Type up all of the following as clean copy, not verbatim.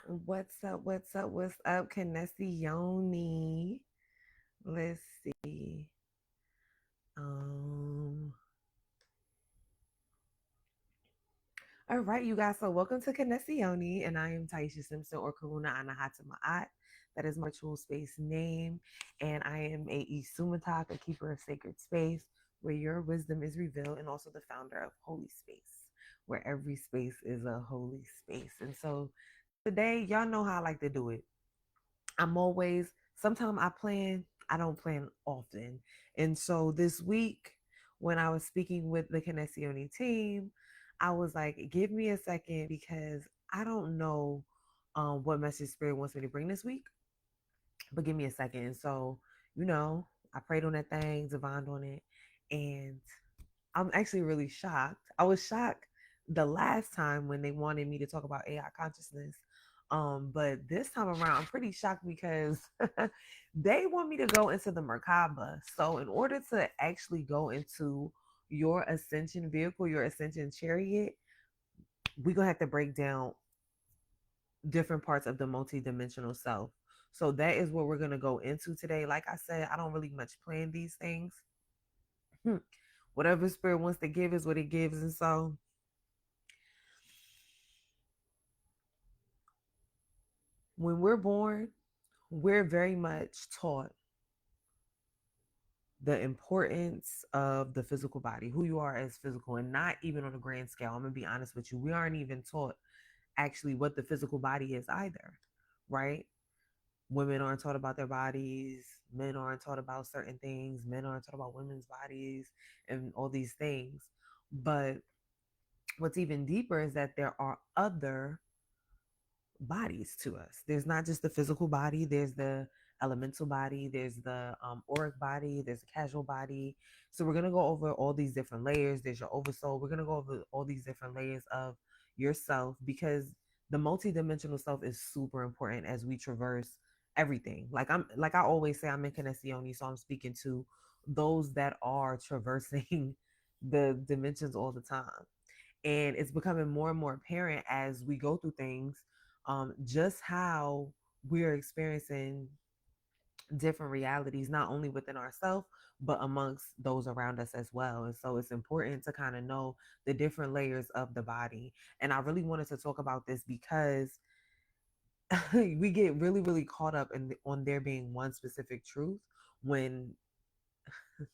What's up? What's up? What's up, Canessione? Let's see. Um. All right, you guys. So welcome to Canessione, and I am Taisha Simpson or Karuna Anahata Ma'at. That is my virtual space name, and I am a Isumatak, a keeper of sacred space, where your wisdom is revealed, and also the founder of Holy Space, where every space is a holy space. And so today, y'all know how I like to do it. I'm always, sometimes I don't plan often. And so this week, when I was speaking with the Connessione team, I was like, give me a second because I don't know what message Spirit wants me to bring this week, but give me a second. And so, I prayed on that thing, divined on it, and I'm actually really shocked. I was shocked the last time when they wanted me to talk about AI consciousness. But this time around, I'm pretty shocked because they want me to go into the Merkaba. So, in order to actually go into your ascension vehicle, your ascension chariot, we're gonna have to break down different parts of the multidimensional self. So that is what we're gonna go into today. Like I said, I don't really much plan these things. Whatever spirit wants to give is what it gives, and so when we're born, we're very much taught the importance of the physical body, who you are as physical, and not even on a grand scale. I'm gonna be honest with you. We aren't even taught actually what the physical body is either, right? Women aren't taught about their bodies, men aren't taught about certain things, men aren't taught about women's bodies and all these things. But what's even deeper is that there are other bodies to us. There's not just the physical body, there's the elemental body, there's the auric body, there's the casual body. So we're going to go over all these different layers. There's your oversoul. We're going to go over all these different layers of yourself because the multidimensional self is super important as we traverse everything. Like I always say, I'm in Connessione, so I'm speaking to those that are traversing the dimensions all the time. And it's becoming more and more apparent as we go through things, just how we're experiencing different realities, not only within ourselves, but amongst those around us as well. And so it's important to kind of know the different layers of the body. And I really wanted to talk about this because we get really, really caught up on there being one specific truth when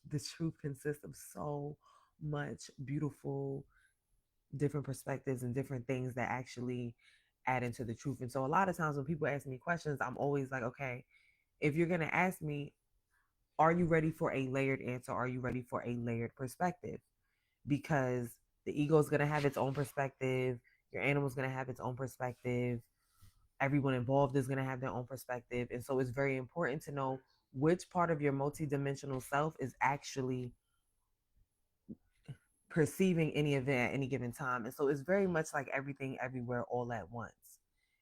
the truth consists of so much beautiful different perspectives and different things that actually add into the truth. And so a lot of times when people ask me questions, I'm always like, okay, if you're going to ask me, are you ready for a layered answer? Are you ready for a layered perspective? Because the ego is going to have its own perspective. Your animal is going to have its own perspective. Everyone involved is going to have their own perspective. And so it's very important to know which part of your multidimensional self is actually perceiving any event at any given time. And so it's very much like everything everywhere all at once.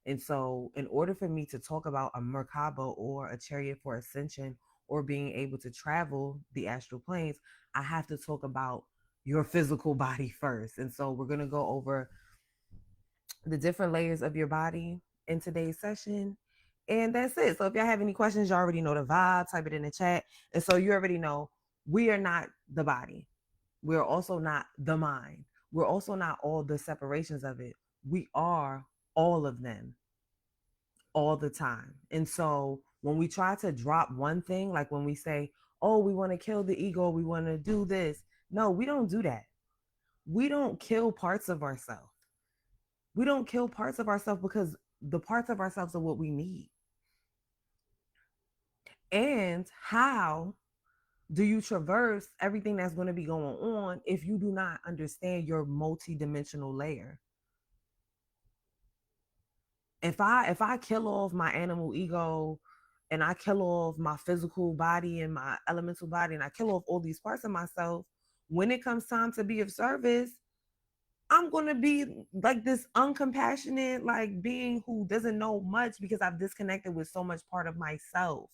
And so in order for me to talk about a Merkaba or a chariot for ascension or being able to travel the astral planes, I have to talk about your physical body first. And so we're going to go over the different layers of your body in today's session. And that's it. So if y'all have any questions, you already know the vibe, type it in the chat. And so you already know we are not the body. We're also not the mind. We're also not all the separations of it. We are all of them all the time. And so when we try to drop one thing, like when we say, oh, we want to kill the ego, we want to do this. No, we don't do that. We don't kill parts of ourselves. We don't kill parts of ourselves because the parts of ourselves are what we need. And how do you traverse everything that's going to be going on if you do not understand your multi-dimensional layer? If I kill off my animal ego and I kill off my physical body and my elemental body and I kill off all these parts of myself, when it comes time to be of service, I'm going to be like this uncompassionate like being who doesn't know much because I've disconnected with so much part of myself.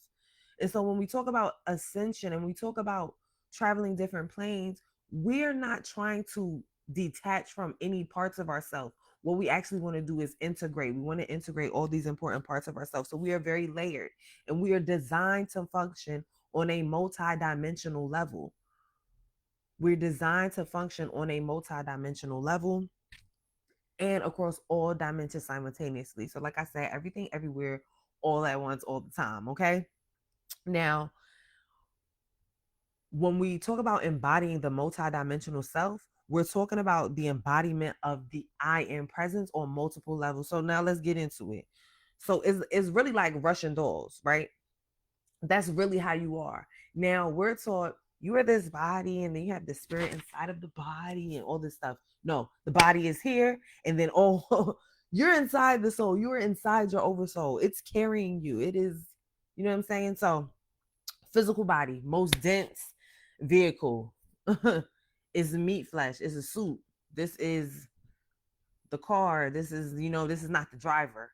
And so when we talk about ascension and we talk about traveling different planes, we're not trying to detach from any parts of ourselves. what we actually want to do is integrate. We want to integrate all these important parts of ourselves. So we are very layered, and we are designed to function on a multi-dimensional level. We're designed to function on a multi-dimensional level and across all dimensions simultaneously. So, like I said, everything, everywhere, all at once, all the time. Okay. Now, when we talk about embodying the multidimensional self, we're talking about the embodiment of the I am presence on multiple levels. So now let's get into it. So it's really like Russian dolls, right? That's really how you are. Now we're taught you are this body and then you have the spirit inside of the body and all this stuff. No, the body is here and then oh you're inside the soul. You're inside your oversoul. It's carrying you. It is, you know what I'm saying? So physical body, most dense vehicle is meat flesh, is a suit. This is the car. This is, this is not the driver.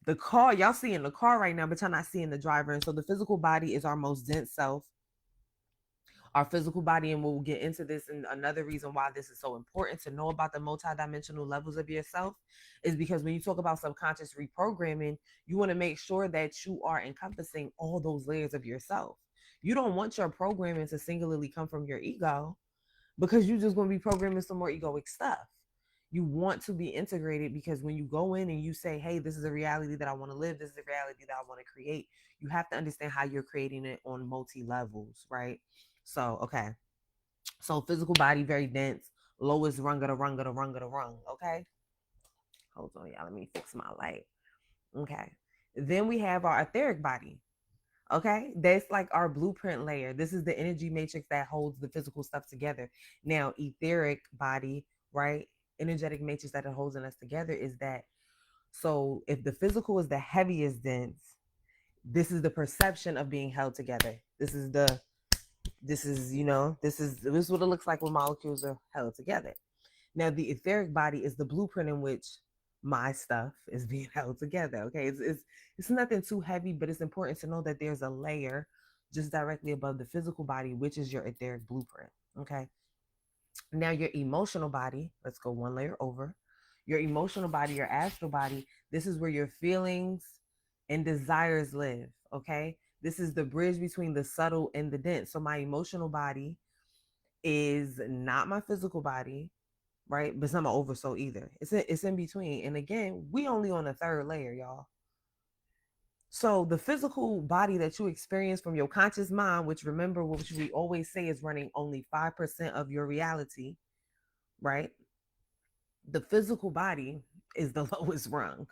The car, y'all seeing the car right now, but y'all not seeing the driver. And so the physical body is our most dense self, our physical body. And we'll get into this. And another reason why this is so important to know about the multidimensional levels of yourself is because when you talk about subconscious reprogramming, you want to make sure that you are encompassing all those layers of yourself. You don't want your programming to singularly come from your ego because you're just going to be programming some more egoic stuff. You want to be integrated because when you go in and you say, hey, this is a reality that I want to live, this is a reality that I want to create, you have to understand how you're creating it on multi levels, right? So, okay. So, physical body, very dense, lowest rung of the rung of the rung of the rung, okay? Hold on, y'all. Let me fix my light. Okay. Then we have our etheric body. Okay, that's like our blueprint layer. This is the energy matrix that holds the physical stuff together. Now, etheric body, right? Energetic matrix that it holds in us together is that. So, if the physical is the heaviest dense, this is the perception of being held together. This is what it looks like when molecules are held together. Now, the etheric body is the blueprint in which my stuff is being held together. Okay, it's nothing too heavy, but it's important to know that there's a layer just directly above the physical body, which is your etheric blueprint. Okay, now your emotional body. Let's go one layer over. Your emotional body, your astral body. This is where your feelings and desires live. Okay, this is the bridge between the subtle and the dense. So my emotional body is not my physical body, right? But it's not my oversoul either. It's in between. And again, we only on the third layer, y'all. So the physical body that you experience from your conscious mind, which remember what we always say is running only 5% of your reality, right? The physical body is the lowest rung.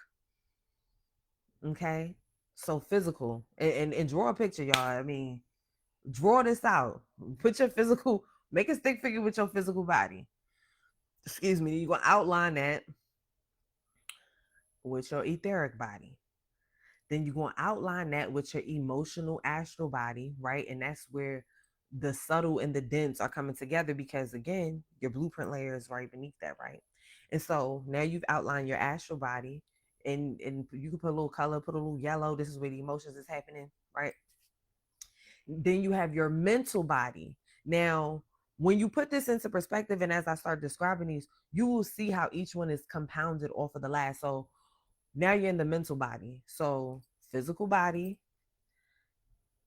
Okay. So physical. And draw a picture, y'all. I mean, draw this out. Put your physical, make a stick figure with your physical body. Excuse me. You're gonna outline that with your etheric body. Then you're going to outline that with your emotional astral body, right? And that's where the subtle and the dense are coming together because, again, your blueprint layer is right beneath that, right? And so now you've outlined your astral body, and you can put a little color, put a little yellow. This is where the emotions is happening, right? Then you have your mental body. Now, when you put this into perspective, and as I start describing these, you will see how each one is compounded off of the last. So now you're in the mental body. So physical body,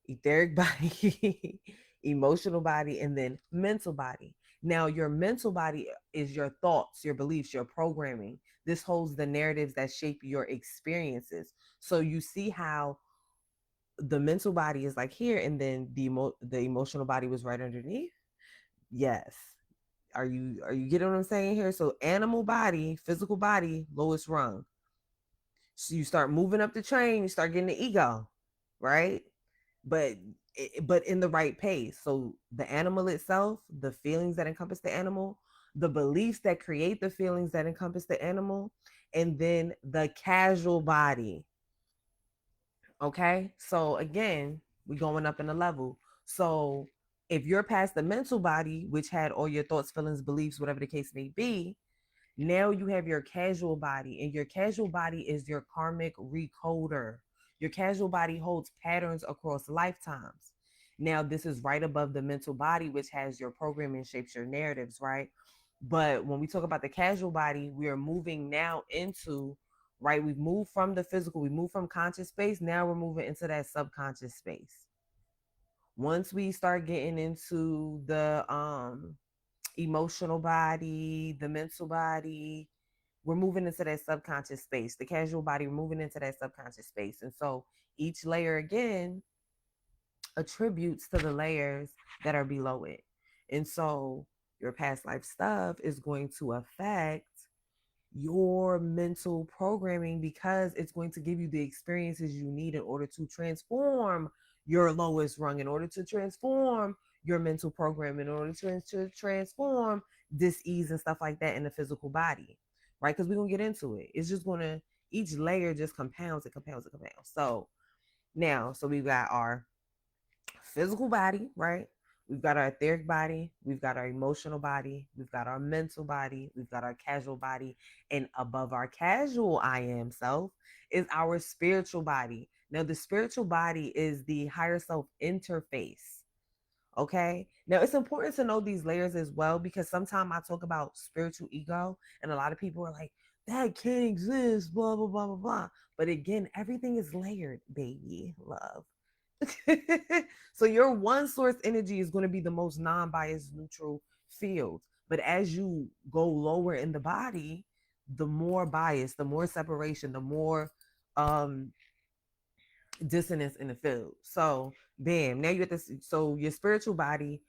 etheric body, emotional body, and then mental body. Now your mental body is your thoughts, your beliefs, your programming. This holds the narratives that shape your experiences. So you see how the mental body is like here, and then the emotional body was right underneath. Yes. Are you getting what I'm saying here? So animal body, physical body, lowest rung. So you start moving up the train, you start getting the ego, right? But but in the right pace. So the animal itself, the feelings that encompass the animal, the beliefs that create the feelings that encompass the animal, and then the casual body. Okay? So again, we going up in the level. So if you're past the mental body, which had all your thoughts, feelings, beliefs, whatever the case may be, now you have your casual body, and your casual body is your karmic recoder. Your casual body holds patterns across lifetimes. Now, this is right above the mental body, which has your programming, shapes your narratives, right? But when we talk about the casual body, we are moving now into, right, we've moved from the physical, we moved from conscious space, now we're moving into that subconscious space. Once we start getting into the emotional body, the mental body, we're moving into that subconscious space. The casual body, we're moving into that subconscious space. And so each layer again attributes to the layers that are below it. And so your past life stuff is going to affect your mental programming because it's going to give you the experiences you need in order to transform your lowest rung, in order to transform your mental program, in order to transform dis-ease and stuff like that in the physical body, right? Because we're going to get into it. It's just going to, each layer just compounds, it compounds, it compounds. So now, so we've got our physical body, right? We've got our etheric body, we've got our emotional body, we've got our mental body, we've got our casual body, and above our casual I am self is our spiritual body. Now, the spiritual body is the higher self interface. Okay. Now, it's important to know these layers as well because sometimes I talk about spiritual ego, and a lot of people are like, that can't exist, blah, blah, blah, blah, blah. But again, everything is layered, baby, love. So your one source energy is going to be the most non-biased neutral field, but as you go lower in the body, the more bias, the more separation, the more um dissonance in the field. So bam, now you have this. So your spiritual body,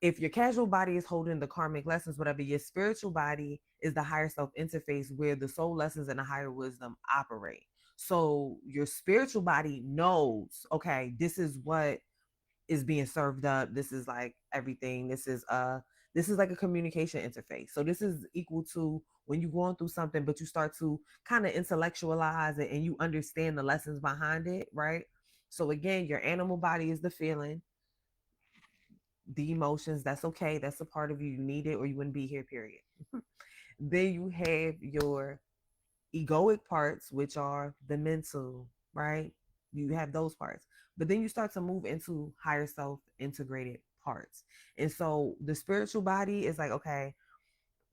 if your casual body is holding the karmic lessons, whatever, your spiritual body is the higher self interface where the soul lessons and the higher wisdom operate. So your spiritual body knows, okay, this is what is being served up. This is like everything. This is like a communication interface. So this is equal to when you're going through something, but you start to kind of intellectualize it and you understand the lessons behind it, right? So again, your animal body is the feeling, the emotions. That's okay. That's a part of you. You need it or you wouldn't be here, period. Then you have your egoic parts, which are the mental, right? You have those parts. But then you start to move into higher self integrated parts. And so the spiritual body is like, okay,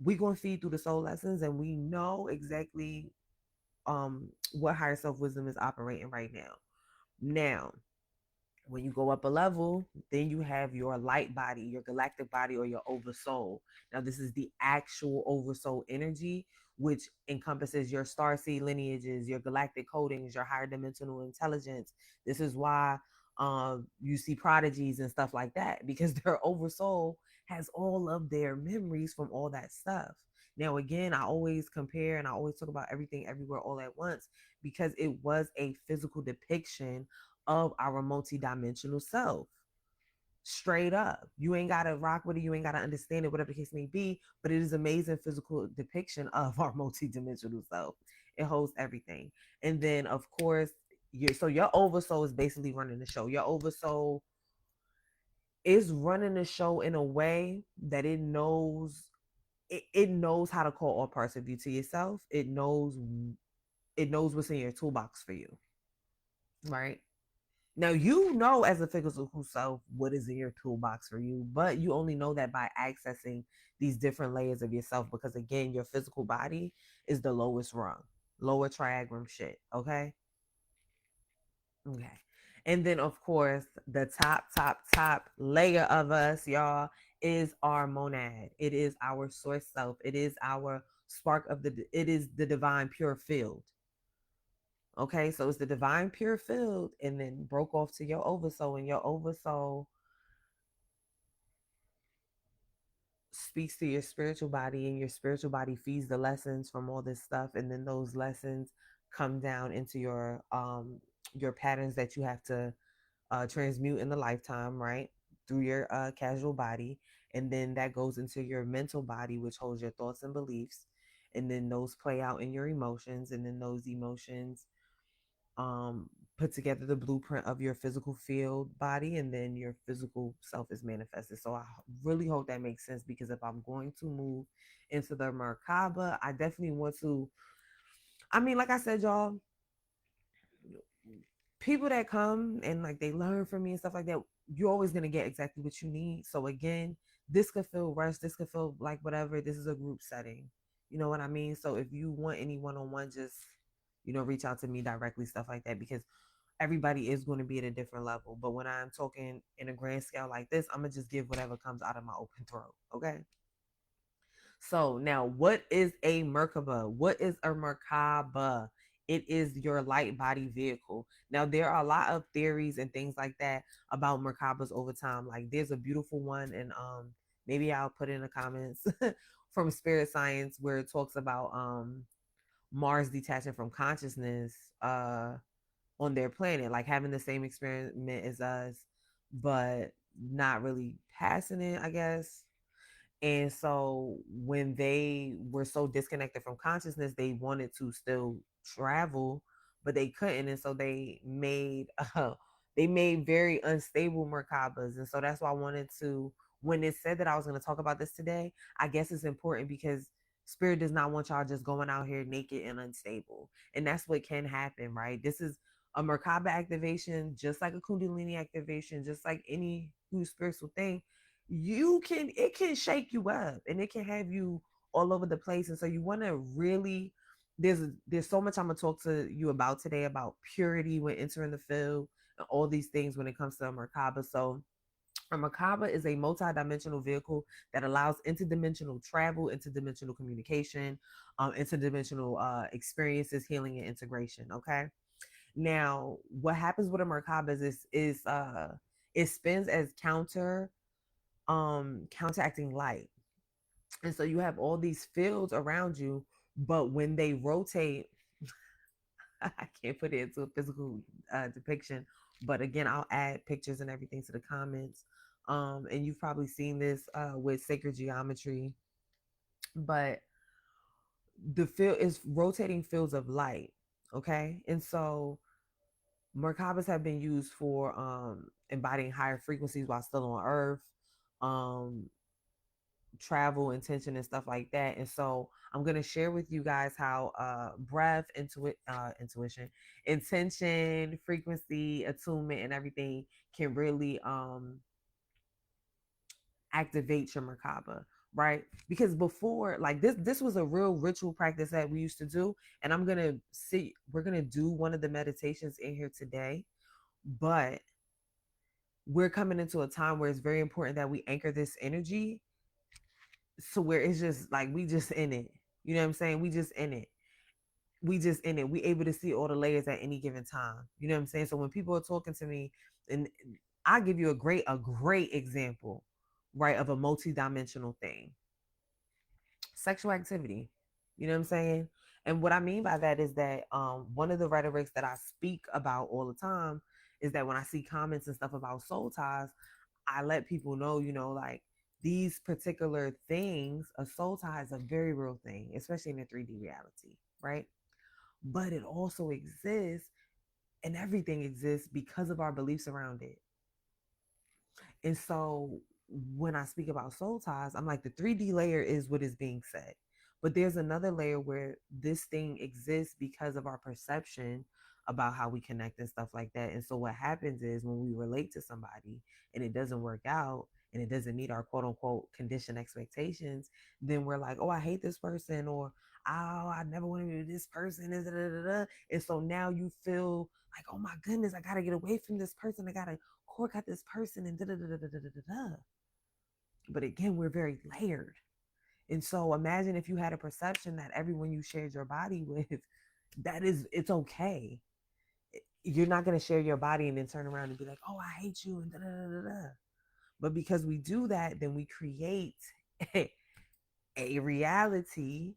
we're going to feed through the soul lessons and we know exactly what higher self wisdom is operating right now. Now, when you go up a level, then you have your light body, your galactic body, or your oversoul. Now, this is the actual oversoul energy, which encompasses your starseed lineages, your galactic codings, your higher dimensional intelligence. This is why you see prodigies and stuff like that, because their oversoul has all of their memories from all that stuff. Now, again, I always compare and I always talk about everything everywhere all at once because it was a physical depiction of our multidimensional self. Straight up. You ain't gotta rock with it, you ain't gotta understand it, whatever the case may be, but it is amazing physical depiction of our multidimensional self. It holds everything. And then of course, your oversoul is basically running the show. Your oversoul is running the show in a way that it knows how to call all parts of you to yourself. It knows what's in your toolbox for you, right? Now you know as a physical self what is in your toolbox for you, but you only know that by accessing these different layers of yourself because again, your physical body is the lowest rung, lower triagram shit. Okay. Okay. And then of course the top layer of us, y'all, is our monad. It is our source self. It is our spark of it is the divine pure field. Okay, so it's the divine pure field, and then broke off to your oversoul, and your oversoul speaks to your spiritual body, and your spiritual body feeds the lessons from all this stuff, and then those lessons come down into your patterns that you have to transmute in the lifetime, right? Through your casual body, and then that goes into your mental body, which holds your thoughts and beliefs, and then those play out in your emotions, and then those emotions put together the blueprint of your physical field body, and then your physical self is manifested. So I really hope that makes sense because if I'm going to move into the Merkaba, I definitely want to, I mean, like I said, y'all, people that come and like they learn from me and stuff like that, you're always going to get exactly what you need. So again, this could feel rushed, this could feel like whatever. This is a group setting. You know what I mean? So if you want any one-on-one, just, reach out to me directly, stuff like that, because everybody is going to be at a different level. But when I'm talking in a grand scale like this, I'm gonna just give whatever comes out of my open throat. Okay. So now, what is a Merkaba? What is a Merkaba? It is your light body vehicle. Now, there are a lot of theories and things like that about Merkabas over time. Like, there's a beautiful one, and maybe I'll put in the comments from Spirit Science where it talks about Mars detaching from consciousness on their planet, like having the same experiment as us, but not really passing it, I guess. And so when they were so disconnected from consciousness, they wanted to still travel, but they couldn't. And so they made very unstable Merkabas. And so that's why I wanted to, when it said that I was going to talk about this today, I guess it's important because spirit does not want y'all just going out here naked and unstable. And that's what can happen, right? This is a Merkaba activation, just like a Kundalini activation, just like any new spiritual thing. It can shake you up and it can have you all over the place. And so you want to really, there's so much I'm gonna talk to you about today about purity when entering the field and all these things when it comes to a Merkaba. So a Merkaba is a multi-dimensional vehicle that allows interdimensional travel, interdimensional communication, interdimensional experiences, healing, and integration. Okay. Now, what happens with a Merkaba is it spins as counteracting light. And so you have all these fields around you, but when they rotate, I can't put it into a physical depiction, but again, I'll add pictures and everything to the comments. And you've probably seen this with sacred geometry, but the field is rotating fields of light. Okay. And so Merkabas have been used for embodying higher frequencies while still on earth. Um, Travel intention and stuff like that. And so I'm going to share with you guys how breath, intuition, intention, frequency, attunement, and everything can really activate your Merkaba, right? Because before, like this was a real ritual practice that we used to do. And we're going to do one of the meditations in here today, but we're coming into a time where it's very important that we anchor this energy, so where it's just like we just in it. You know what I'm saying? We just in it. We just in it. We able to see all the layers at any given time. You know what I'm saying? So when people are talking to me, and I give you a great example, right, of a multi-dimensional thing. Sexual activity. You know what I'm saying? And what I mean by that is that one of the rhetorics that I speak about all the time is that when I see comments and stuff about soul ties, I let people know, like these particular things, a soul tie is a very real thing, especially in a 3D reality, right? But it also exists, and everything exists because of our beliefs around it. And so when I speak about soul ties, I'm like, the 3D layer is what is being said. But there's another layer where this thing exists because of our perception about how we connect and stuff like that. And so what happens is when we relate to somebody and it doesn't work out and it doesn't meet our quote unquote conditioned expectations, then we're like, oh, I hate this person, or oh, I never want to be with this person. And so now you feel like, oh my goodness, I gotta get away from this person. I gotta cork out this person and da da da da da da da da. But again, we're very layered. And so imagine if you had a perception that everyone you shared your body with, it's okay. You're not going to share your body and then turn around and be like, oh, I hate you and da da da da. But because we do that, then we create a reality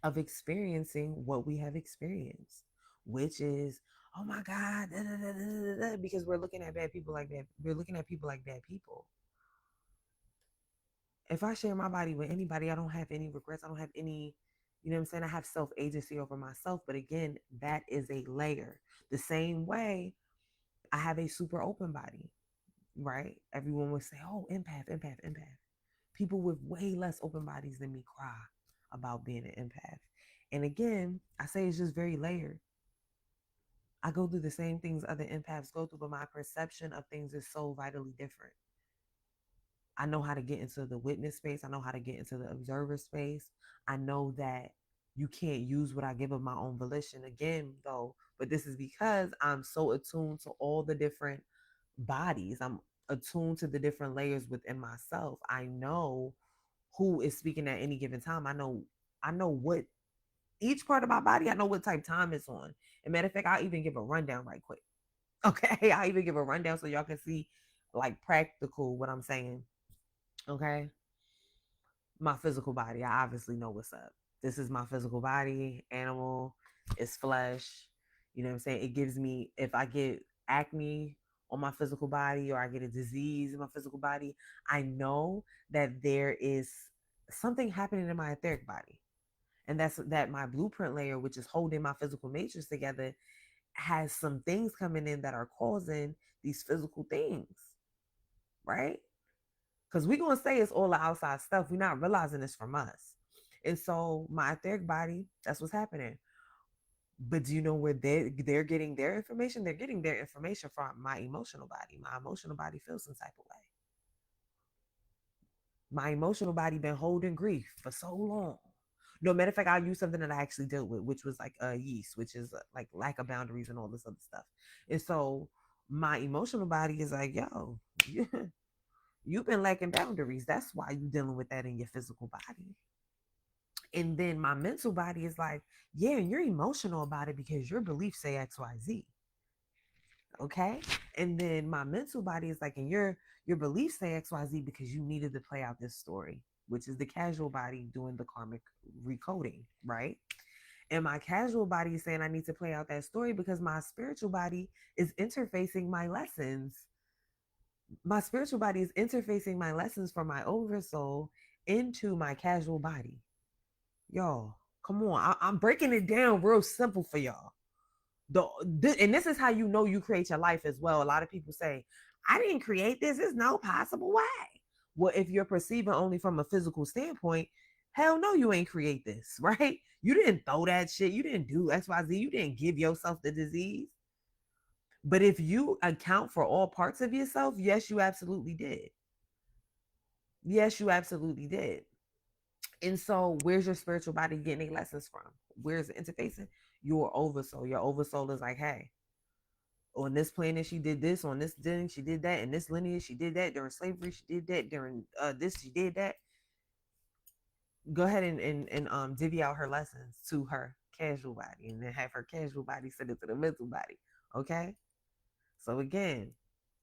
of experiencing what we have experienced, which is, oh my God, da, da, da, da, da, because we're looking at bad people like bad. We're looking at people like bad people. If I share my body with anybody, I don't have any regrets. I don't have any, you know what I'm saying? I have self agency over myself. But again, that is a layer. The same way I have a super open body, right? Everyone would say, oh, empath, empath, empath. People with way less open bodies than me cry about being an empath. And again, I say it's just very layered. I go through the same things other empaths go through, but my perception of things is so vitally different. I know how to get into the witness space. I know how to get into the observer space. I know that you can't use what I give of my own volition again, though. But this is because I'm so attuned to all the different bodies. I'm attuned to the different layers within myself. I know who is speaking at any given time. I know what each part of my body, I know what type time it's on. And matter of fact, I'll even give a rundown right quick. Okay. I'll even give a rundown so y'all can see like practical what I'm saying. Okay. My physical body, I obviously know what's up. This is my physical body, animal, it's flesh. You know what I'm saying? It gives me, if I get acne on my physical body or I get a disease in my physical body, I know that there is something happening in my etheric body. And that's that my blueprint layer, which is holding my physical matrix together, has some things coming in that are causing these physical things, right? Because we're going to say it's all the outside stuff. We're not realizing it's from us. And so my etheric body, that's what's happening. But do you know where they're getting their information? They're getting their information from my emotional body. My emotional body feels some type of way. My emotional body been holding grief for so long. No, matter of fact, I'll use something that I actually dealt with, which was like yeast, which is like lack of boundaries and all this other stuff. And so my emotional body is like, yo, you've been lacking boundaries. That's why you're dealing with that in your physical body. And then my mental body is like, yeah, and you're emotional about it because your beliefs say XYZ. Okay. And then my mental body is like, and your beliefs say XYZ because you needed to play out this story, which is the casual body doing the karmic recoding, right? And my casual body is saying I need to play out that story because my spiritual body is interfacing my lessons. My spiritual body is interfacing my lessons from my oversoul into my casual body. Y'all, come on. I'm breaking it down real simple for y'all. And this is how you know you create your life as well. A lot of people say, I didn't create this. There's no possible way. Well, if you're perceiving only from a physical standpoint, hell no, you ain't create this, right? You didn't throw that shit. You didn't do XYZ. You didn't give yourself the disease. But if you account for all parts of yourself, yes, you absolutely did. Yes, you absolutely did. And so, where's your spiritual body getting their lessons from? Where's it interfacing? Your oversoul. Your oversoul is like, hey, on this planet she did this, on this thing she did that, in this lineage she did that, during slavery she did that, during this she did that. Go ahead and divvy out her lessons to her casual body, and then have her casual body send it to the mental body. Okay. So again,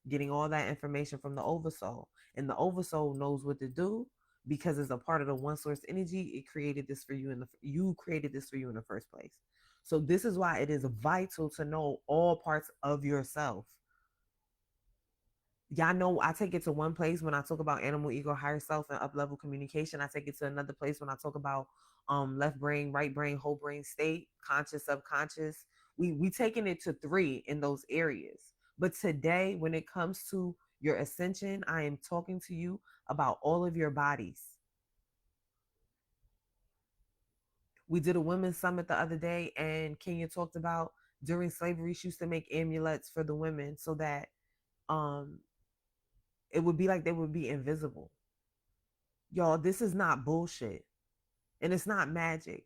getting all that information from the oversoul, and the oversoul knows what to do because it's a part of the one source energy. It created this for you, you created this for you in the first place. So this is why it is vital to know all parts of yourself. Y'all know I take it to one place when I talk about animal ego, higher self, and up level communication. I take it to another place when I talk about left brain, right brain, whole brain state, conscious, subconscious. We taking it to 3 in those areas. But today, when it comes to your ascension, I am talking to you about all of your bodies. We did a women's summit the other day, and Kenya talked about during slavery, she used to make amulets for the women so that um it would be like they would be invisible. Y'all, this is not bullshit. And it's not magic.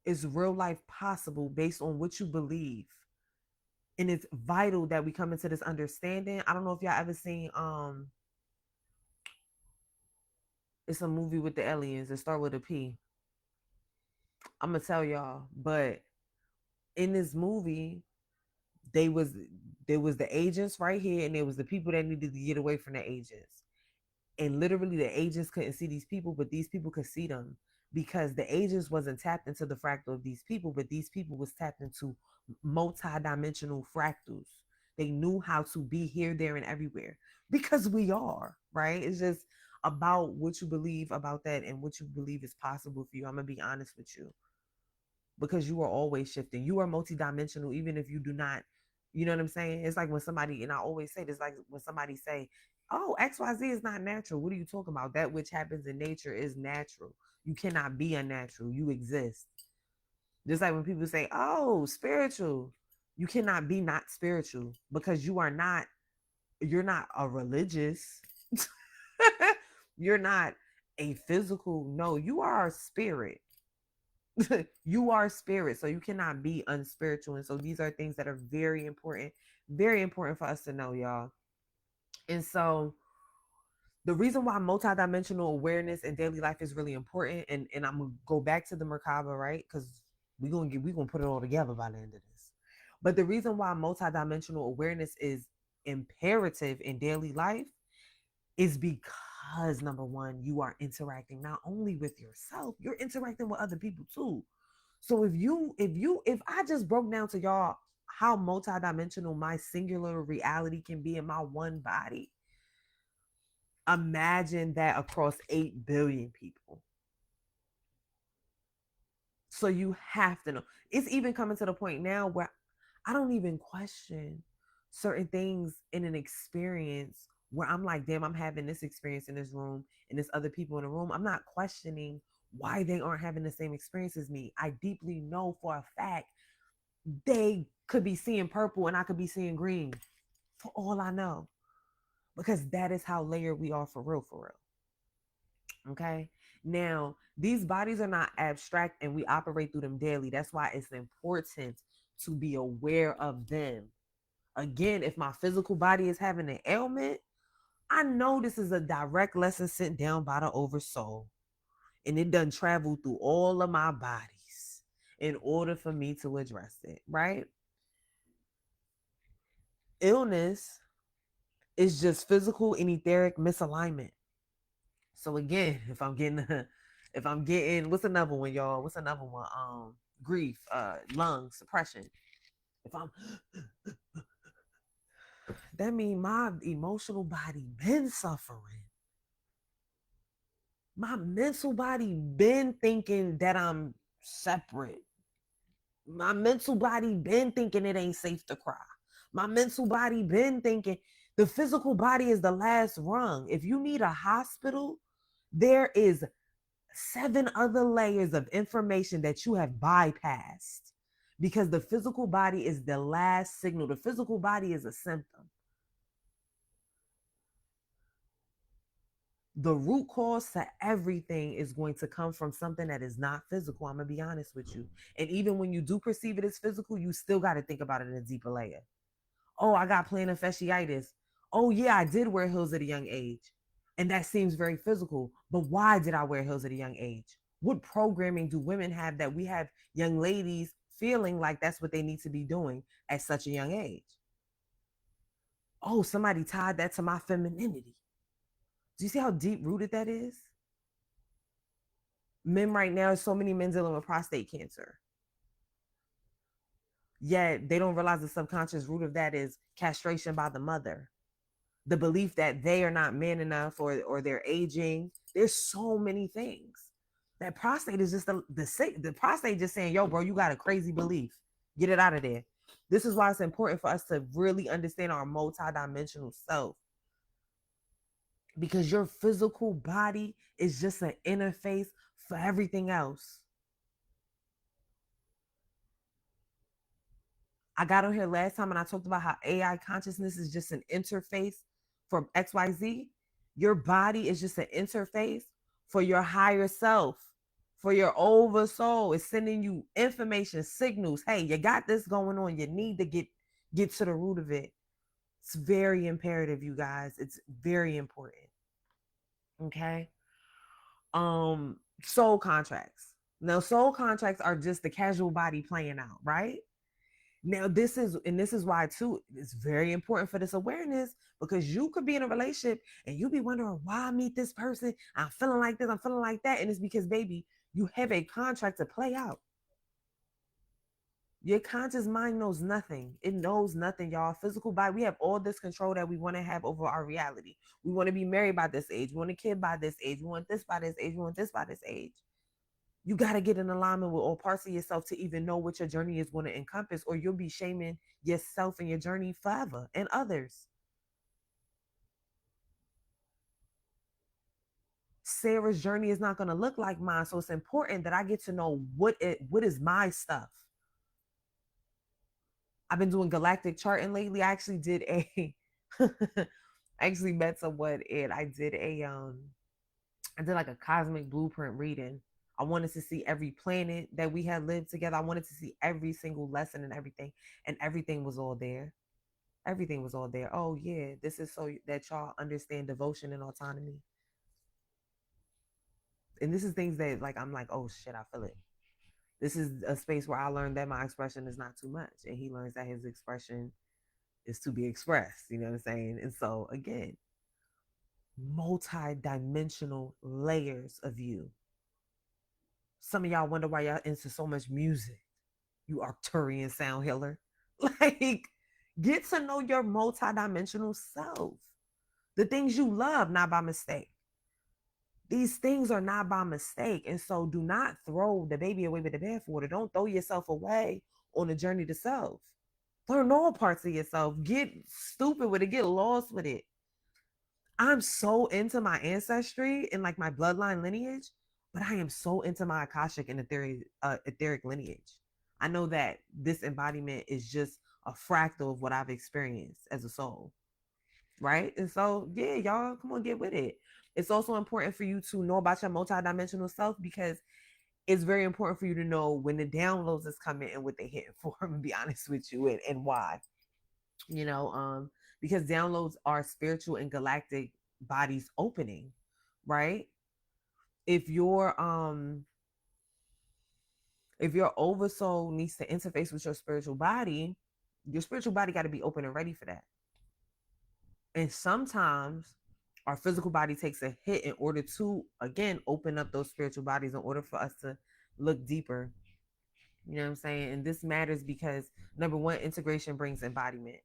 It's real life possible based on what you believe. And it's vital that we come into this understanding. I don't know if y'all ever seen it's a movie with the aliens that start with a P. I'm gonna tell y'all, but in this movie, they was there was the agents right here, and there was the people that needed to get away from the agents. And literally the agents couldn't see these people, but these people could see them because the agents wasn't tapped into the fractal of these people, but these people was tapped into multi-dimensional fractals. They knew how to be here, there, and everywhere because we are, right? It's just about what you believe about that and what you believe is possible for you. I'm gonna be honest with you, because you are always shifting. You are multidimensional, even if you do not, you know what I'm saying? It's like when somebody, and I always say this, like when somebody say, oh, XYZ is not natural. What are you talking about? That which happens in nature is natural. You cannot be unnatural. You exist. Just like when people say, oh, spiritual, you cannot be not spiritual because you're not a religious. You're not a physical, no, you are a spirit. You are spirit, so you cannot be unspiritual. And so these are things that are very important for us to know, y'all. And so the reason why multidimensional awareness in daily life is really important, and I'm gonna go back to the Merkaba, right? Because we're gonna put it all together by the end of this. But the reason why multidimensional awareness is imperative in daily life is because number one, you are interacting not only with yourself, you're interacting with other people too. So if I just broke down to y'all how multidimensional my singular reality can be in my one body, imagine that across 8 billion people. So you have to know. It's even coming to the point now where I don't even question certain things in an experience where I'm like, damn, I'm having this experience in this room and there's other people in the room. I'm not questioning why they aren't having the same experience as me. I deeply know for a fact they could be seeing purple and I could be seeing green for all I know, because that is how layered we are for real, for real. Okay. Now, these bodies are not abstract and we operate through them daily. That's why it's important to be aware of them. Again, if my physical body is having an ailment, I know this is a direct lesson sent down by the oversoul. And it done travel through all of my bodies in order for me to address it, right? Illness is just physical and etheric misalignment. So again, if I'm getting, what's another one, y'all? What's another one? Grief, lung suppression. If I'm that mean my emotional body been suffering. My mental body been thinking that I'm separate. My mental body been thinking it ain't safe to cry. My mental body been thinking the physical body is the last rung. If you need a hospital, there is 7 other layers of information that you have bypassed, because the physical body is the last signal. The physical body is a symptom. The root cause to everything is going to come from something that is not physical. I'm going to be honest with you. And even when you do perceive it as physical, you still got to think about it in a deeper layer. Oh, I got plantar fasciitis. Oh, yeah, I did wear heels at a young age. And that seems very physical. But why did I wear heels at a young age? What programming do women have that we have young ladies feeling like that's what they need to be doing at such a young age? Oh, somebody tied that to my femininity. Do you see how deep rooted that is? Men right now, so many men dealing with prostate cancer. Yet they don't realize the subconscious root of that is castration by the mother. The belief that they are not man enough, or they're aging. There's so many things. That prostate is just the prostate just saying, yo, bro, you got a crazy belief. Get it out of there. This is why it's important for us to really understand our multidimensional self, because your physical body is just an interface for everything else. I got on here last time and I talked about how AI consciousness is just an interface for XYZ. Your body is just an interface for your higher self, for your oversoul. It's sending you information, signals. Hey, you got this going on. You need to get to the root of it. It's very imperative, you guys. It's very important. Okay. Soul contracts. Now, soul contracts are just the casual body playing out, right? Now, this is why too, it's very important for this awareness, because you could be in a relationship and you be wondering why I meet this person. I'm feeling like this, I'm feeling like that. And it's because, baby, you have a contract to play out. Your conscious mind knows nothing. It knows nothing, y'all. Physical body, we have all this control that we want to have over our reality. We want to be married by this age. We want a kid by this age. We want this by this age. We want this by this age. You got to get in alignment with all parts of yourself to even know what your journey is going to encompass, or you'll be shaming yourself and your journey forever and others. Sarah's journey is not going to look like mine, so it's important that I get to know what is my stuff. I've been doing galactic charting lately. I actually did a I actually met someone and I did a I did like a cosmic blueprint reading. I wanted to see every planet that we had lived together. I wanted to see every single lesson and everything was all there. Everything was all there. Oh yeah, this is so that y'all understand devotion and autonomy. And this is things that like I'm like, oh shit, I feel it. This is a space where I learned that my expression is not too much, and he learns that his expression is to be expressed. You know what I'm saying? And so again, multi-dimensional layers of you. Some of y'all wonder why y'all into so much music. You Arcturian sound healer. Like, get to know your multi-dimensional self. The things you love, not by mistake. These things are not by mistake. And so do not throw the baby away with the bathwater. Don't throw yourself away on the journey to self. Learn all parts of yourself. Get stupid with it. Get lost with it. I'm so into my ancestry and like my bloodline lineage, but I am so into my Akashic and etheric lineage. I know that this embodiment is just a fractal of what I've experienced as a soul, right? And so, yeah, y'all, come on, get with it. It's also important for you to know about your multidimensional self because it's very important for you to know when the downloads is coming and what they hitting for. I'm gonna be honest with you and why. You know, because downloads are spiritual and galactic bodies opening, right? If your oversoul needs to interface with your spiritual body got to be open and ready for that. And sometimes our physical body takes a hit in order to again open up those spiritual bodies in order for us to look deeper. You know what I'm saying? And this matters because number one, integration brings embodiment.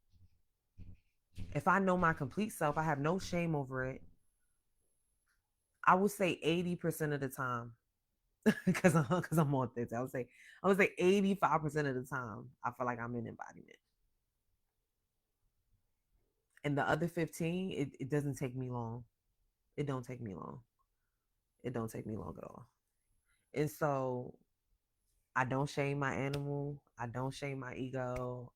If I know my complete self, I have no shame over it. I would say 80% of the time, because I'm on this. I would say 85% of the time, I feel like I'm in embodiment. And the other 15, it doesn't take me long. It don't take me long. It don't take me long at all. And so I don't shame my animal. I don't shame my ego.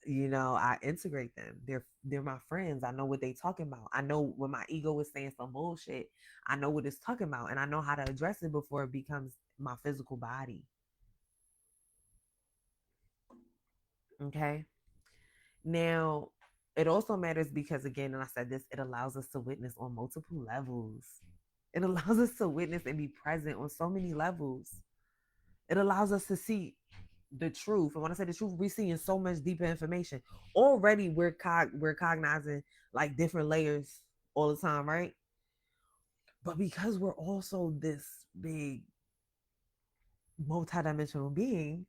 You know, I integrate them. They're my friends. I know what they talking about. I know when my ego is saying some bullshit, I know what it's talking about and I know how to address it before it becomes my physical body. Okay? Now, it also matters because again, and I said this, it allows us to witness on multiple levels. It allows us to witness and be present on so many levels. It allows us to see the truth. And when I say the truth, we're seeing so much deeper information. Already we're cognizing like different layers all the time, right? But because we're also this big multidimensional being,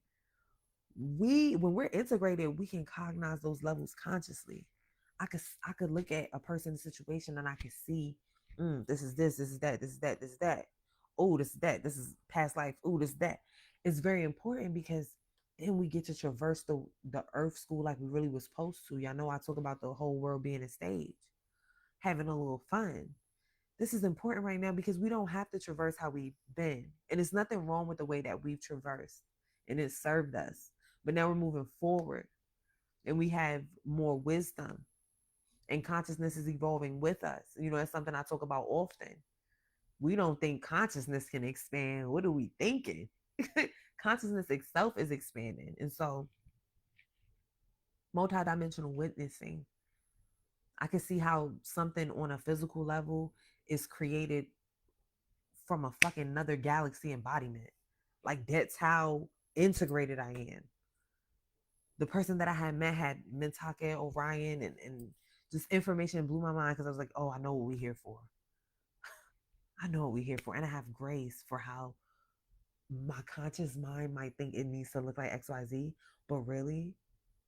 when we're integrated, we can cognize those levels consciously. I could look at a person's situation and I could see, this is this is that, this is that, this is that. Oh, this is that, this is past life. Oh, this is that. It's very important because then we get to traverse the earth school like we really was supposed to. Y'all know I talk about the whole world being a stage, having a little fun. This is important right now because we don't have to traverse how we've been. And it's nothing wrong with the way that we've traversed and it served us. But now we're moving forward and we have more wisdom and consciousness is evolving with us. You know, that's something I talk about often. We don't think consciousness can expand. What are we thinking? Consciousness itself is expanding. And so, multidimensional witnessing, I can see how something on a physical level is created from a fucking another galaxy embodiment. Like, that's how integrated I am. The person that I had met had Mentake Orion and just information blew my mind because I was like, oh, I know what we're here for. I know what we're here for. And I have grace for how my conscious mind might think it needs to look like XYZ, but really,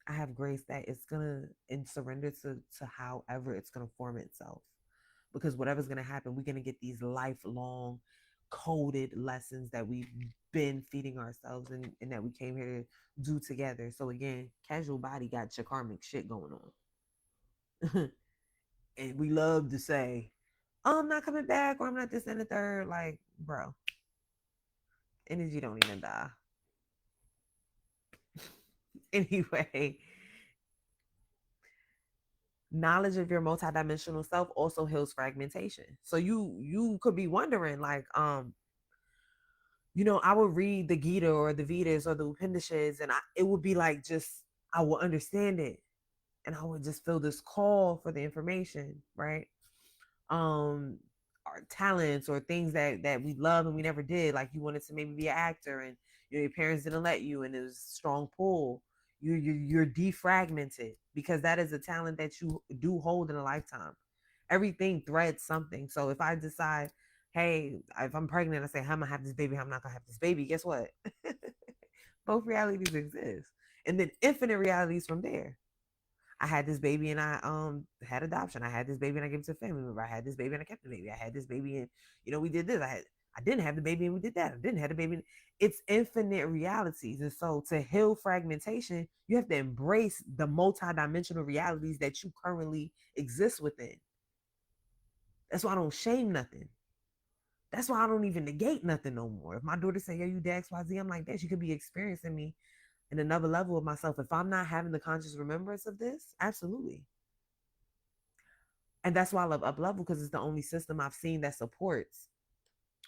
I have grace that it's gonna and surrender to however it's gonna form itself. Because whatever's gonna happen, we're gonna get these lifelong coded lessons that we've been feeding ourselves and that we came here to do together. So again, casual body got your karmic shit going on. And we love to say, oh, I'm not coming back or I'm not this and the third. Like, bro, energy don't even die. Anyway, Knowledge of your multidimensional self also heals fragmentation. So you could be wondering, like, I would read the Gita or the Vedas or the Upanishads, and it would be like, just, I will understand it, and I would just feel this call for the information, right? um our talents or things that we love and we never did, like you wanted to maybe be an actor, and your parents didn't let you, and it was a strong pull. You're defragmented, because that is a talent that you do hold in a lifetime. Everything threads something. So if I decide, hey, if I'm pregnant, I say, I'm gonna have this baby, I'm not gonna have this baby, guess what? Both realities exist, and then infinite realities from there. I had this baby and I had adoption. I had this baby and I gave it to a family member. I had this baby and I kept the baby. I had this baby and we did this. I didn't have the baby and we did that. I didn't have the baby. It's infinite realities. And so to heal fragmentation, you have to embrace the multidimensional realities that you currently exist within. That's why I don't shame nothing. That's why I don't even negate nothing no more. If my daughter say, yo, you did XYZ, I'm like, that she could be experiencing me in another level of myself. If I'm not having the conscious remembrance of this, absolutely. And that's why I love Up Level, because it's the only system I've seen that supports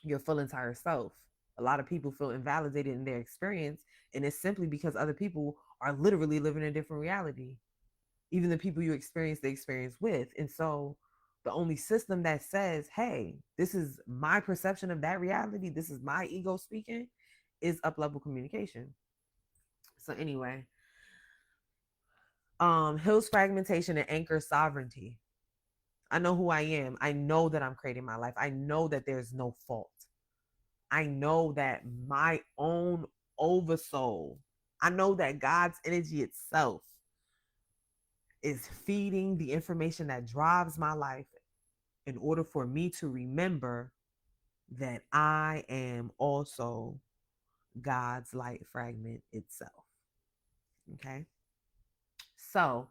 your full entire self. A lot of people feel invalidated in their experience, and it's simply because other people are literally living a different reality. Even the people you experience the experience with. And so the only system that says, hey, this is my perception of that reality, this is my ego speaking, is Up Level communication. So anyway, heals fragmentation and anchors sovereignty. I know who I am. I know that I'm creating my life. I know that there's no fault. I know that my own oversoul, I know that God's energy itself is feeding the information that drives my life in order for me to remember that I am also God's light fragment itself. Okay. So,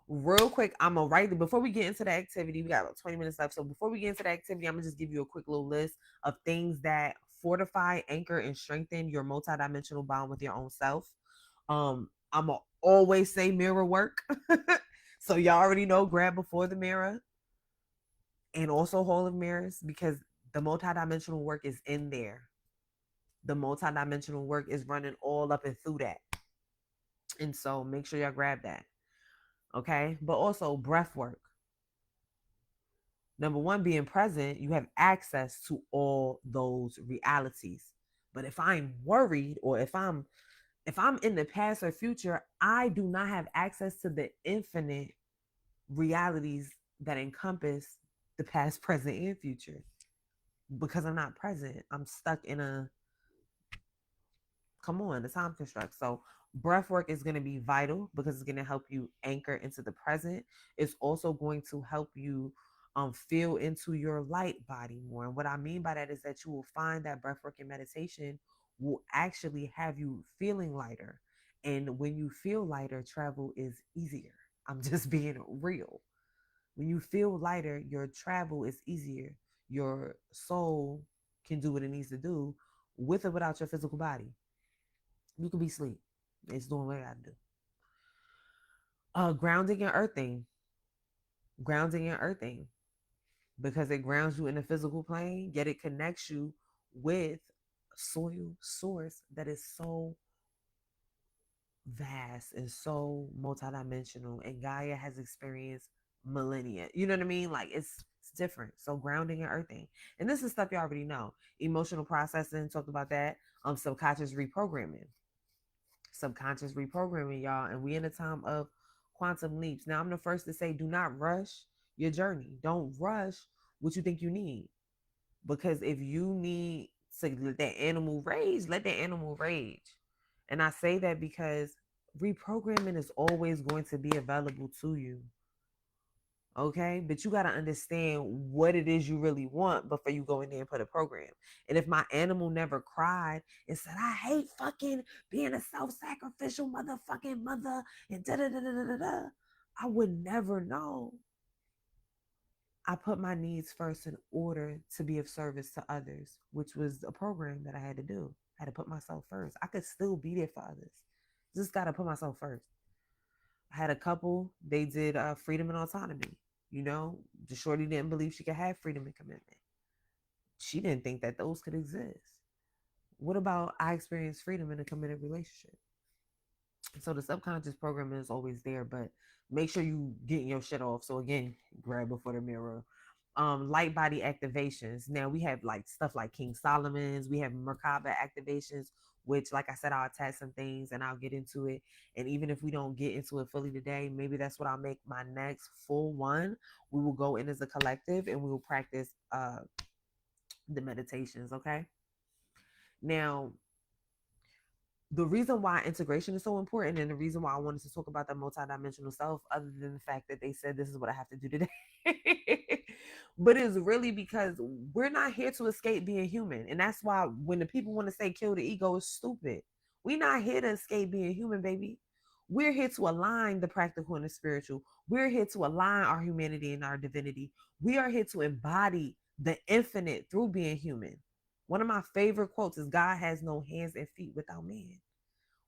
real quick, I'm gonna write before we get into the activity. We got about 20 minutes left. So, before we get into the activity, I'm gonna just give you a quick little list of things that fortify, anchor, and strengthen your multidimensional bond with your own self. I'm gonna always say mirror work. So, y'all already know, grab before the mirror and also Hall of Mirrors, because the multidimensional work is in there. The multidimensional work is running all up and through that. And so, make sure y'all grab that. Okay. But also breath work. Number one, being present, you have access to all those realities. But if I'm worried, or if I'm in the past or future, I do not have access to the infinite realities that encompass the past, present, and future, because I'm not present. I'm stuck in the time construct. So breath work is going to be vital, because it's going to help you anchor into the present. It's also going to help you feel into your light body more. And what I mean by that is that you will find that breath work and meditation will actually have you feeling lighter. And when you feel lighter, travel is easier. I'm just being real. When you feel lighter, your travel is easier. Your soul can do what it needs to do, with or without your physical body. You could be asleep. It's doing what I gotta do. Grounding and earthing. Grounding and earthing. Because it grounds you in the physical plane, yet it connects you with soil source that is so vast and so multidimensional. And Gaia has experienced millennia. You know what I mean? Like it's different. So grounding and earthing. And this is stuff you already know. Emotional processing, talked about that. Subconscious reprogramming. Subconscious reprogramming, y'all. And we in a time of quantum leaps. Now, I'm the first to say, do not rush your journey. Don't rush what you think you need. Because if you need to let that animal rage, let that animal rage. And I say that because reprogramming is always going to be available to you. Okay, but you got to understand what it is you really want before you go in there and put a program. And if my animal never cried and said, I hate fucking being a self-sacrificial motherfucking mother and da da da da da da, I would never know. I put my needs first in order to be of service to others, which was a program that I had to do. I had to put myself first. I could still be there for others. Just got to put myself first. I had a couple, they did freedom and autonomy. You know, the shorty didn't believe she could have freedom and commitment. She didn't think that those could exist. What about I experienced freedom in a committed relationship? So the subconscious programming is always there, but make sure you getting your shit off. So again, grab before the mirror. Light body activations. Now we have like stuff like King Solomon's, we have Merkaba activations, which like I said, I'll attach some things and I'll get into it. And even if we don't get into it fully today, maybe that's what I'll make my next full one. We will go in as a collective and we will practice the meditations. Okay. Now the reason why integration is so important and the reason why I wanted to talk about the multidimensional self, other than the fact that they said this is what I have to do today, but it's really because we're not here to escape being human. And that's why when the people want to say kill the ego, it's stupid. We're not here to escape being human, baby. We're here to align the practical and the spiritual. We're here to align our humanity and our divinity. We are here to embody the infinite through being human. One of my favorite quotes is God has no hands and feet without man.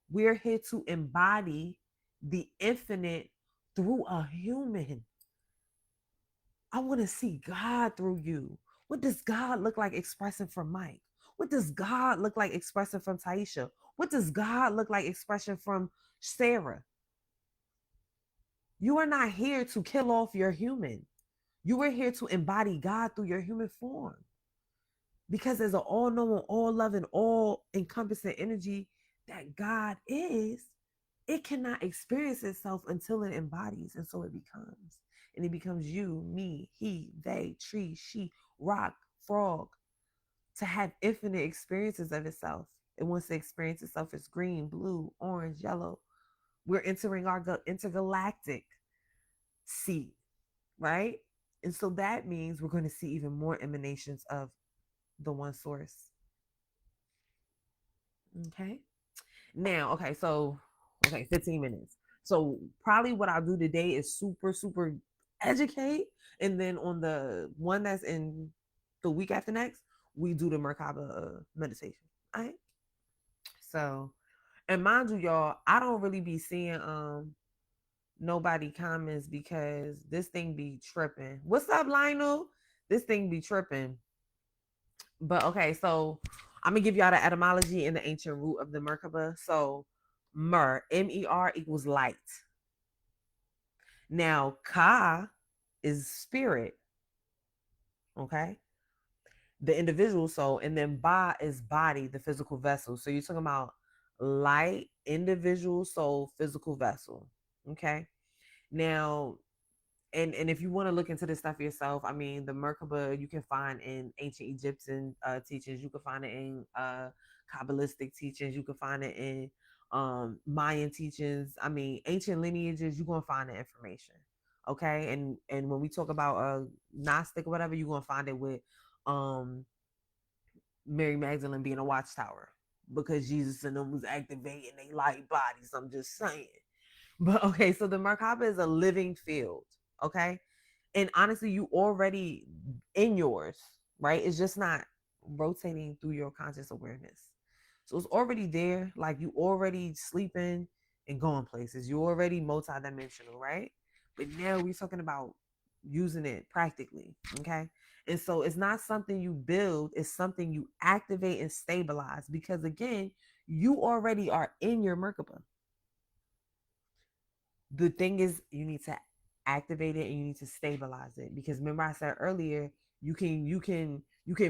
We're here to embody the infinite through a human. I want to see God through you. What does God look like expressing from Mike? What does God look like expressing from Taisha? What does God look like expression from Sarah? You are not here to kill off your human. You are here to embody God through your human form. Because as an all-knowing, all-loving, all-encompassing energy that God is, it cannot experience itself until it embodies. And so it becomes. And it becomes you, me, he, they, tree, she, rock, frog, to have infinite experiences of itself. It wants to experience itself as green, blue, orange, yellow. We're entering our intergalactic seat, right? And so that means we're going to see even more emanations of the one source. Okay. Now, okay, 15 minutes. So probably what I'll do today is super educate. And then on the one that's in the week after next, we do the Merkaba meditation. All right. So, and mind you, y'all, I don't really be seeing nobody comments because this thing be tripping. What's up, Lionel? This thing be tripping. But okay, so I'm gonna give y'all the etymology and the ancient root of the Merkaba. So Mer equals light. Now Ka is spirit. Okay. The individual soul, and then Ba is body, the physical vessel. So you're talking about light, individual soul, physical vessel. Okay. Now, and if you want to look into this stuff yourself, I mean, the Merkaba you can find in ancient Egyptian teachings, you can find it in Kabbalistic teachings, you can find it in Mayan teachings. I mean, ancient lineages, you're gonna find the information. Okay, and when we talk about Gnostic or whatever, you're gonna find it with Mary Magdalene being a watchtower because Jesus and them was activating their light bodies. I'm just saying. But okay, so the Merkaba is a living field. Okay. And honestly, you already in yours, right? It's just not rotating through your conscious awareness. So it's already there. Like you already sleeping and going places. You already multidimensional, right? But now we're talking about using it practically. Okay. And so it's not something you build, it's something you activate and stabilize because again, you already are in your Merkaba. The thing is you need to activate it and you need to stabilize it because remember I said earlier you can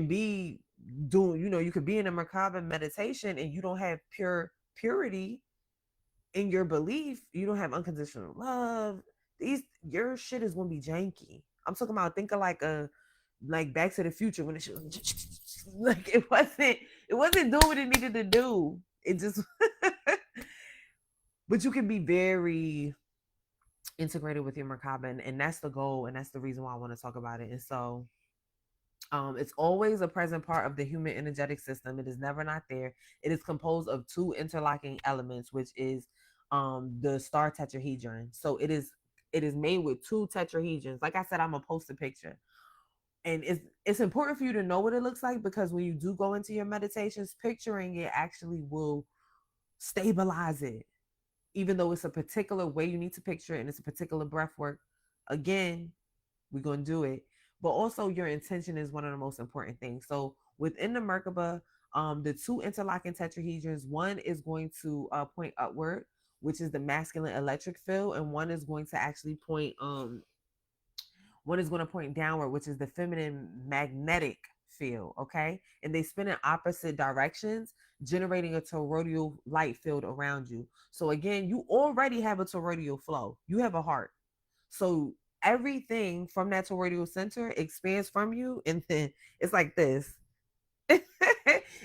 be doing, you could be in a Merkaba meditation and you don't have purity in your belief, you don't have unconditional love, your shit is gonna be janky. I'm talking about, think of like Back to the Future when it like it wasn't doing what it needed to do. It just but you can be very integrated with your Merkaba, and that's the goal, and that's the reason why I want to talk about it. And so it's always a present part of the human energetic system. It is never not there. It is composed of two interlocking elements, which is the star tetrahedron. So it is made with two tetrahedrons. Like I said, I'm gonna post a picture. And it's important for you to know what it looks like because when you do go into your meditations, picturing it actually will stabilize it. even though it's a particular way you need to picture it and it's a particular breath work. Again, we're going to do it. But also, your intention is one of the most important things. So within the Merkaba, the two interlocking tetrahedrons, one is going to point upward, which is the masculine electric field, and one is going to actually point one is going to point downward, which is the feminine magnetic field. Okay, and they spin in opposite directions, generating a toroidal light field around you. So again, you already have a toroidal flow. You have a heart. So everything from that toroidal center expands from you, and then it's like this.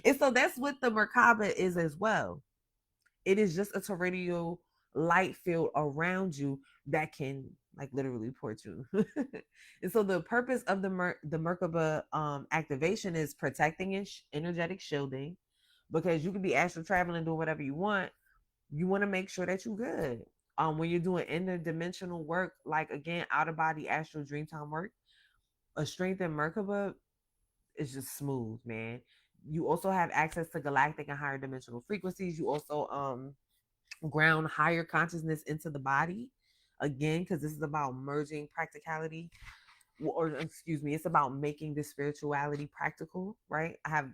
And so that's what the Merkaba is as well. It is just a toroidal light field around you that can like literally port you. And so the purpose of the Merkaba activation is protecting and energetic shielding, because you can be astral traveling, doing whatever you want. You want to make sure that you're good. When you're doing interdimensional work, like again, out of body astral dreamtime work, a strengthened Merkaba is just smooth, man. You also have access to galactic and higher dimensional frequencies. You also ground higher consciousness into the body, again, because this is about merging practicality, or excuse me, it's about making this spirituality practical, right? I have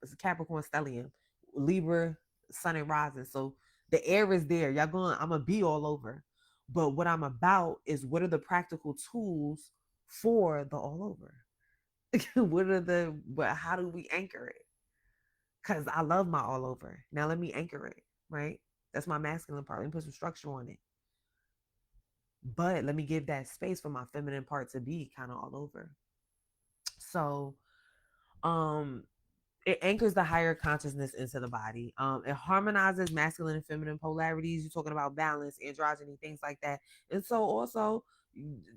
it's a Capricorn stellium, Libra, Sun and rising. So the air is there. Y'all going, I'm gonna be all over. But what I'm about is, what are the practical tools for the all over? What are the, but how do we anchor it? Because I love my all over. Now let me anchor it, right? That's my masculine part. Let me put some structure on it. But let me give that space for my feminine part to be kind of all over. So um it anchors the higher consciousness into the body. It harmonizes masculine and feminine polarities. You're talking about balance, androgyny, things like that. And so also,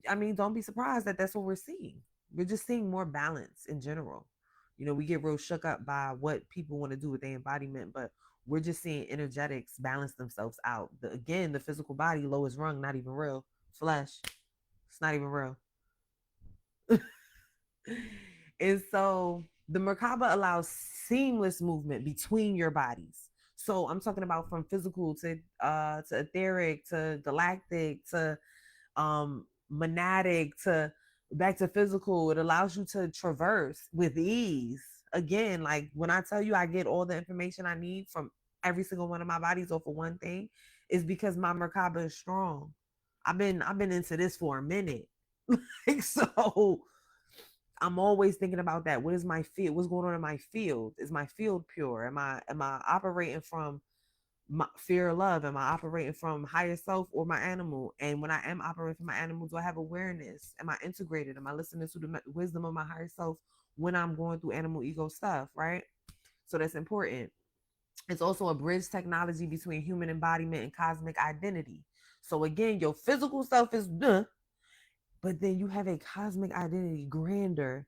I mean, don't be surprised that that's what we're seeing. We're just seeing more balance in general. You know, we get real shook up by what people want to do with their embodiment, but we're just seeing energetics balance themselves out. Again, the physical body, lowest rung, not even real. Flesh, it's not even real. And so the Merkaba allows seamless movement between your bodies. So I'm talking about from physical to etheric to galactic to monadic to back to physical. It allows you to traverse with ease. Again, like when I tell you I get all the information I need from every single one of my bodies, or for one thing, is because my Merkaba is strong. I've been into this for a minute. Like, so I'm always thinking about that. What is my field? What's going on in my field? Is my field pure? Am I operating from my fear of love? Am I operating from higher self or my animal? And when I am operating from my animal, do I have awareness? Am I integrated? Am I listening to the wisdom of my higher self when I'm going through animal ego stuff, right? So that's important. It's also a bridge technology between human embodiment and cosmic identity. So again, your physical self is but then you have a cosmic identity grander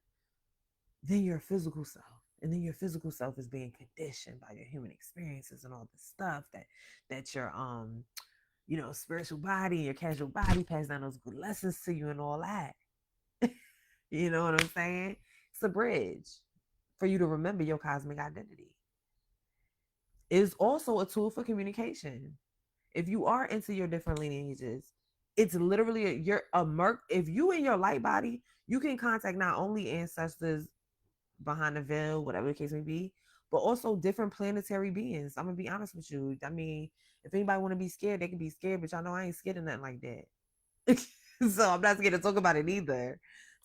than your physical self. And then your physical self is being conditioned by your human experiences and all the stuff that your spiritual body, your casual body pass down those good lessons to you and all that. You know what I'm saying? It's a bridge for you to remember your cosmic identity. It's also a tool for communication. If you are into your different lineages, it's literally if you in your light body, you can contact not only ancestors behind the veil, whatever the case may be, but also different planetary beings. I'm gonna be honest with you. I mean, if anybody want to be scared, they can be scared, but y'all know I ain't scared of nothing like that. So I'm not scared to talk about it either.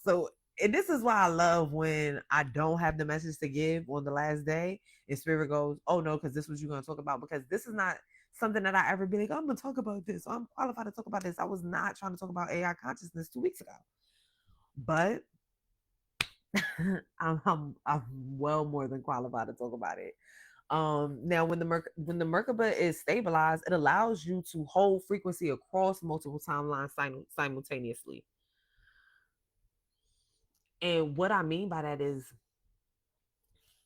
So, and this is why I love when I don't have the message to give on the last day, and Spirit goes, "Oh no, because this is what you're gonna talk about." Because this is not something that I ever be like, "I'm gonna talk about this. I'm qualified to talk about this." I was not trying to talk about AI consciousness 2 weeks ago, but I'm well more than qualified to talk about it. Now when the Merkaba is stabilized, it allows you to hold frequency across multiple timelines simultaneously. And what I mean by that is,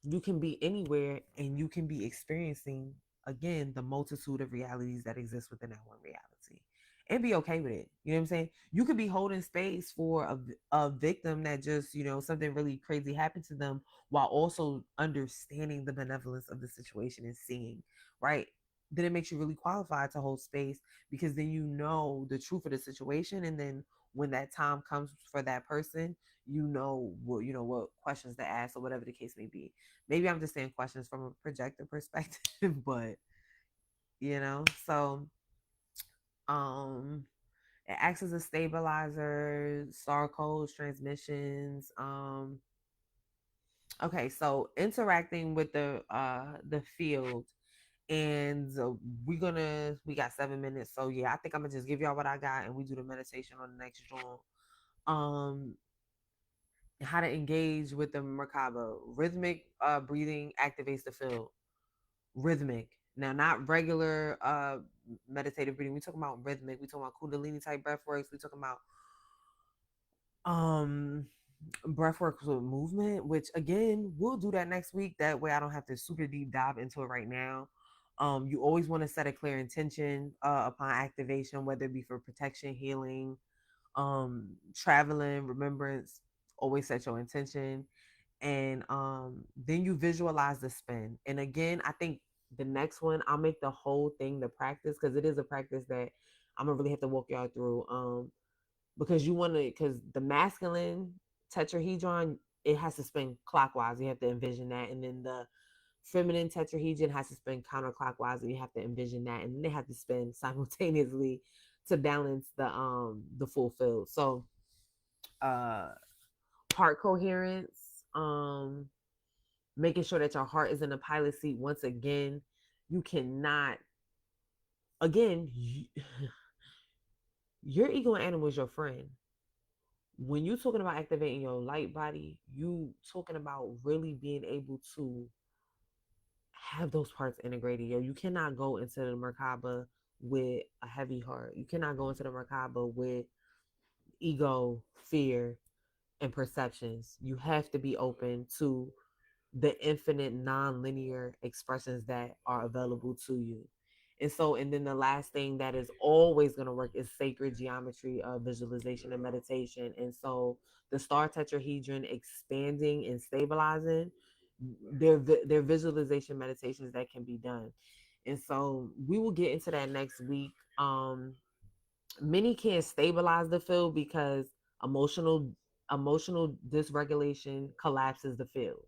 you can be anywhere and you can be experiencing, again, the multitude of realities that exist within that one reality, and be okay with it. You know what I'm saying? You could be holding space for a victim that just, something really crazy happened to them, while also understanding the benevolence of the situation and seeing, right? then it makes you really qualified to hold space, because then you know the truth of the situation, and then when that time comes for that person, you know what questions to ask or whatever the case may be. Maybe I'm just saying questions from a projector perspective, but so um it acts as a stabilizer, star codes, transmissions. Okay, so interacting with the field, and we got 7 minutes, so yeah, I think I'm gonna just give y'all what I got, and we do the meditation on the next joint. Um, how to engage with the Merkaba. Rhythmic breathing activates the field. Rhythmic. Now, not regular meditative breathing. We talking about rhythmic. We talking about Kundalini type breath works. We talking about um breath works with movement, which again we'll do that next week. That way I don't have to super deep dive into it right now. You always want to set a clear intention upon activation, whether it be for protection, healing, traveling, remembrance. Always set your intention, and then you visualize the spin. And again, I think the next one I'll make the whole thing the practice, because it is a practice that I'm gonna really have to walk y'all through. Because you want to, because the masculine tetrahedron, it has to spin clockwise. You have to envision that, and then the feminine tetrahedron has to spin counterclockwise, and you have to envision that, and then they have to spin simultaneously to balance the full field. So uh heart coherence, making sure that your heart is in the pilot seat. Once again, you cannot, again, your ego animal is your friend. When you're talking about activating your light body, you talking about really being able to have those parts integrated. Yo, you cannot go into the Merkaba with a heavy heart. You cannot go into the Merkaba with ego, fear, and perceptions. You have to be open to the infinite non-linear expressions that are available to you. And then the last thing that is always going to work is sacred geometry of visualization and meditation. And so the star tetrahedron expanding and stabilizing, their visualization meditations that can be done. And so we will get into that next week. Many can't stabilize the field because emotional emotional dysregulation collapses the field.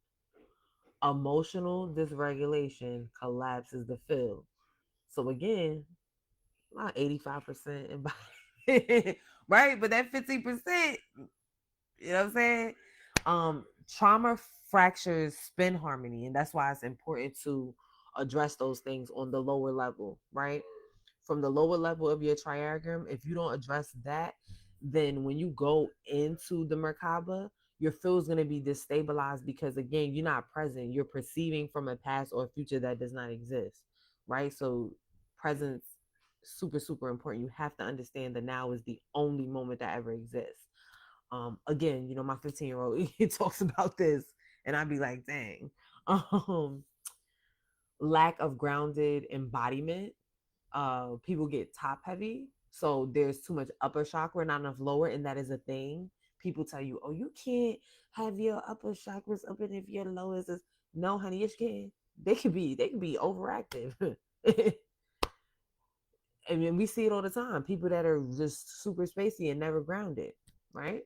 Emotional dysregulation collapses the field. So again, about 85% embodiment, right? But that 15%, you know what I'm saying? Trauma fractures spin harmony, and that's why it's important to address those things on the lower level, right? From the lower level of your triagram, if you don't address that, then when you go into the Merkaba, your field is going to be destabilized, because again, you're not present. You're perceiving from a past or a future that does not exist, right? So presence, super, super important. You have to understand that now is the only moment that ever exists. Again, my 15-year-old, he talks about this, and I'd be like, dang. Lack of grounded embodiment, people get top heavy, so there's too much upper chakra, not enough lower, and that is a thing. People tell you, oh, you can't have your upper chakras open if your lowest is. No, honey, yes you can. They can be overactive. I mean, we see it all the time, people that are just super spacey and never grounded, right?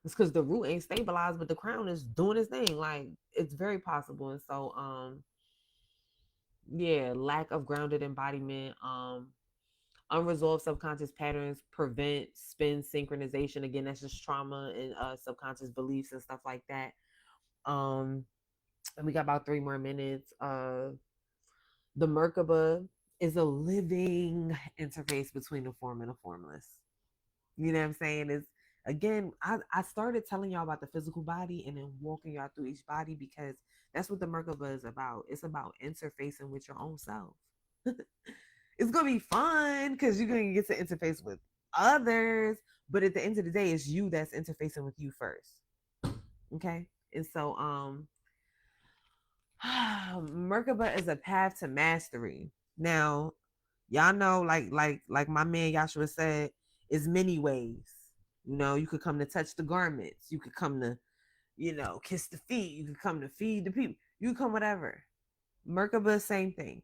It's because the root ain't stabilized, but the crown is doing its thing. Like, it's very possible. And so yeah, lack of grounded embodiment, unresolved subconscious patterns prevent spin synchronization. Again, that's just trauma and subconscious beliefs and stuff like that. And we got about 3 more minutes. The Merkaba is a living interface between the form and the formless. You know what I'm saying? Is again, I started telling y'all about the physical body and then walking y'all through each body, because that's what the Merkaba is about. It's about interfacing with your own self. It's gonna be fun because you're gonna get to interface with others, but at the end of the day, it's you that's interfacing with you first. Okay. And so Merkaba is a path to mastery. Now, y'all know, like my man Yashua said, is many ways. You could come to touch the garments, you could come to, kiss the feet, you could come to feed the people, you could come whatever. Merkaba, same thing.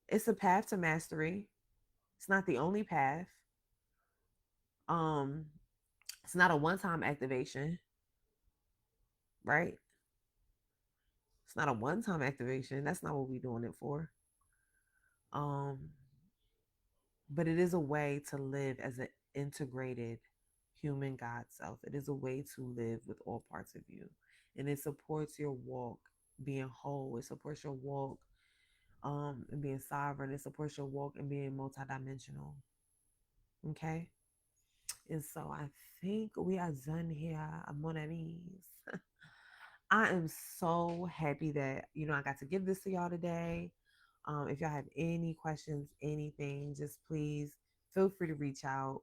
It's a path to mastery. It's not the only path. Um, it's not a one-time activation, right? It's not a one-time activation. That's not what we're doing it for. Um, but it is a way to live as an integrated human God self. It is a way to live with all parts of you. And it supports your walk being whole. It supports your walk and being sovereign. It supports your walk and being multidimensional. Okay. And so I think we are done here, mon amis. I am so happy that, I got to give this to y'all today. If y'all have any questions, anything, just please feel free to reach out.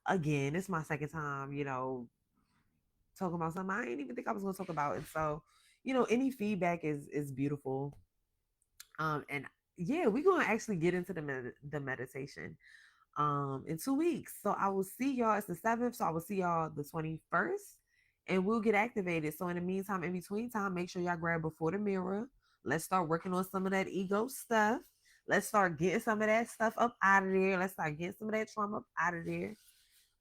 Again, it's my second time, talking about something I didn't even think I was going to talk about. And so, any feedback is beautiful. And yeah, we're going to actually get into the meditation in 2 weeks. So I will see y'all. It's the 7th, so I will see y'all the 21st, and we'll get activated. So in the meantime, in between time, make sure y'all grab before the mirror. Let's start working on some of that ego stuff. Let's start getting some of that stuff up out of there. Let's start getting some of that trauma up out of there,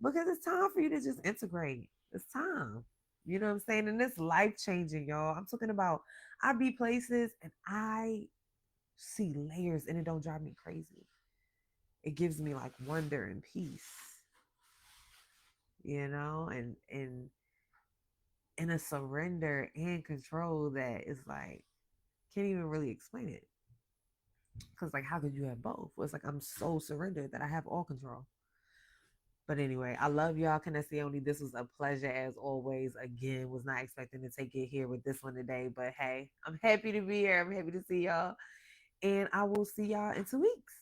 because it's time for you to just integrate. It's time. You know what I'm saying? And it's life changing, y'all. I'm talking about, I be places and I see layers and it don't drive me crazy. It gives me like wonder and peace, and a surrender and control that is like, can't even really explain it. Because like, how could you have both? Well, it's like I'm so surrendered that I have all control. But anyway, I love y'all. Only this was a pleasure as always. Again, was not expecting to take it here with this one today, but hey, I'm happy to be here. I'm happy to see y'all, and I will see y'all in 2 weeks.